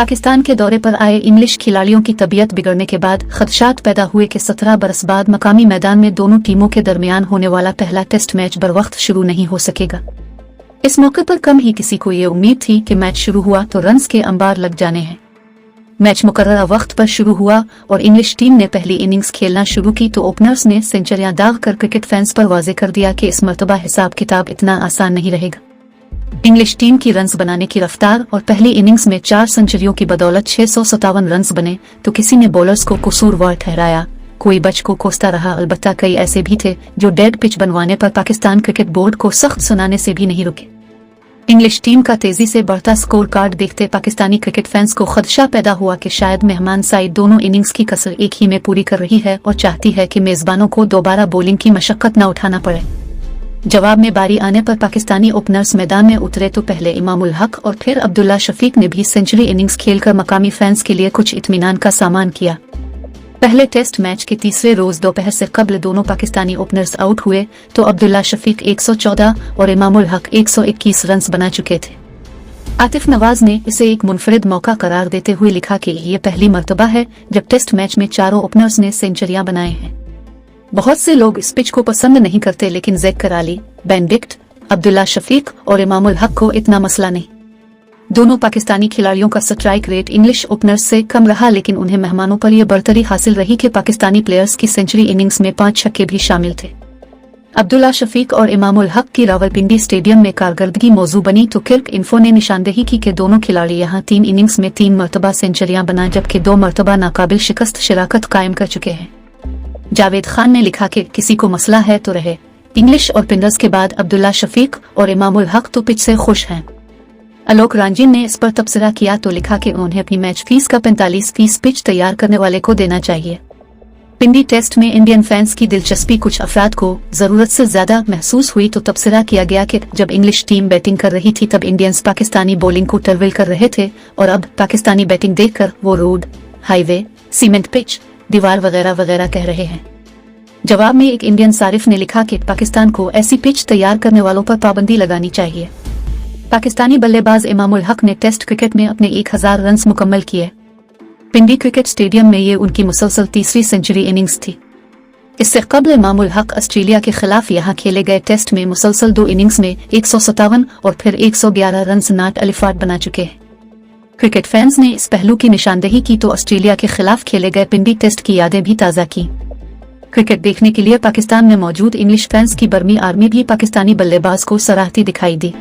पाकिस्तान के दौरे पर आए इंग्लिश खिलाड़ियों की तबीयत बिगड़ने के बाद खदशात पैदा हुए कि 17 बरस बाद मकामी मैदान में दोनों टीमों के दरमियान होने वाला पहला टेस्ट मैच बरवक्त शुरू नहीं हो सकेगा। इस मौके पर कम ही किसी को ये उम्मीद थी कि मैच शुरू हुआ तो रन्स के अंबार लग जाने हैं। मैच मुकर्ररा वक्त पर शुरू हुआ और इंग्लिश टीम ने पहली इनिंग्स खेलना शुरू की तो ओपनर्स ने सेंचुरियां दाग कर क्रिकेट फैंस पर वाजे कर दिया कि इस मर्तबा हिसाब किताब इतना आसान नहीं रहेगा। इंग्लिश टीम की रन्स बनाने की रफ्तार और पहली इनिंग्स में 4 सेंचुरियों की बदौलत 657 रन्स बने तो किसी ने बॉलर्स को कसूरवार ठहराया, कोई बच को कोसता रहा। अलबत्ता कई ऐसे भी थे जो डेड पिच बनवाने पर पाकिस्तान क्रिकेट बोर्ड को सख्त सुनाने से भी नहीं रुके। इंग्लिश टीम का तेजी से बढ़ता स्कोर कार्ड देखते पाकिस्तानी क्रिकेट फैंस को खदशा पैदा हुआ कि शायद मेहमान साइड दोनों इनिंग्स की कसर एक ही में पूरी कर रही है और चाहती है कि मेजबानों को दोबारा बॉलिंग की मशक्कत न उठाना पड़े। जवाब में बारी आने पर पाकिस्तानी ओपनर्स मैदान में उतरे तो पहले इमामुल हक और फिर अब्दुल्ला शफीक ने भी सेंचुरी इनिंग्स खेलकर मकामी फैंस के लिए कुछ इत्मीनान का सामान किया। पहले टेस्ट मैच के तीसरे रोज दोपहर से कबल दोनों पाकिस्तानी ओपनर्स आउट हुए तो अब्दुल्ला शफीक 114 और इमामुल हक 121 रन्स बना चुके थे। आतिफ नवाज ने इसे एक मुनफरिद मौका करार देते हुए लिखा कि ये पहली मर्तबा है जब टेस्ट मैच में चारों ओपनर्स ने सेंचुरियां बनाए हैं। बहुत से लोग इस पिच को पसंद नहीं करते लेकिन ज़ैकर अली, बेनडिक्ट, अब्दुल्ला शफीक और इमामुल हक को इतना मसला नहीं। दोनों पाकिस्तानी खिलाड़ियों का स्ट्राइक रेट इंग्लिश ओपनर्स से कम रहा लेकिन उन्हें मेहमानों पर यह बढ़तरी हासिल रही कि पाकिस्तानी प्लेयर्स की सेंचुरी इनिंग्स में 5 छक्के भी शामिल थे। अब्दुल्ला शफीक और इमामुल हक की रावलपिंडी स्टेडियम में कारकर्दगी मौजू बनी तो क्रिक इन्फो ने निशानदेही की कि दोनों खिलाड़ी यहां 3 इनिंग्स में 3 मरतबा सेंचुरियां बना जबकि 2 मरतबा नाकाबिल शिकस्त शराकत कायम कर चुके हैं। जावेद खान ने लिखा कि किसी को मसला है तो रहे। इंग्लिश और पिंडर्स के बाद अब्दुल्ला शफीक और इमामुल हक तो पिच से खुश हैं। आलोक रांझिन ने इस पर तबसरा किया तो लिखा कि उन्हें अपनी मैच फीस का 45% पिच तैयार करने वाले को देना चाहिए। पिंडी टेस्ट में इंडियन फैंस की दिलचस्पी कुछ अफराद को जरूरत से ज्यादा महसूस हुई तो तबसरा किया गया कि जब इंग्लिश टीम बैटिंग कर रही थी तब इंडियंस पाकिस्तानी बॉलिंग को टरविल कर रहे थे और अब पाकिस्तानी बैटिंग देखकर वो रोड, हाईवे, सीमेंट पिच, दीवार वगैरह वगैरह कह रहे हैं। जवाब में एक इंडियन सारिफ ने लिखा कि पाकिस्तान को ऐसी पिच तैयार करने वालों पर पाबंदी लगानी चाहिए। पाकिस्तानी बल्लेबाज इमामुल हक ने टेस्ट क्रिकेट में अपने 1000 रन्स मुकम्मल किए। पिंडी क्रिकेट स्टेडियम में ये उनकी मुसलसल तीसरी सेंचुरी इनिंग्स थी। इससे कबल इमामुल हक ऑस्ट्रेलिया के खिलाफ यहां खेले गए टेस्ट में मुसलसल 2 इनिंग्स में 157 और फिर 111 रन्स नाट अलिफाट बना चुके हैं। क्रिकेट फैंस ने इस पहलू की निशानदेही की तो ऑस्ट्रेलिया के खिलाफ खेले गए पिंडी टेस्ट की यादें भी ताज़ा की। क्रिकेट देखने के लिए पाकिस्तान में मौजूद इंग्लिश फैंस की बर्मी आर्मी भी पाकिस्तानी बल्लेबाज को सराहती दिखाई दी।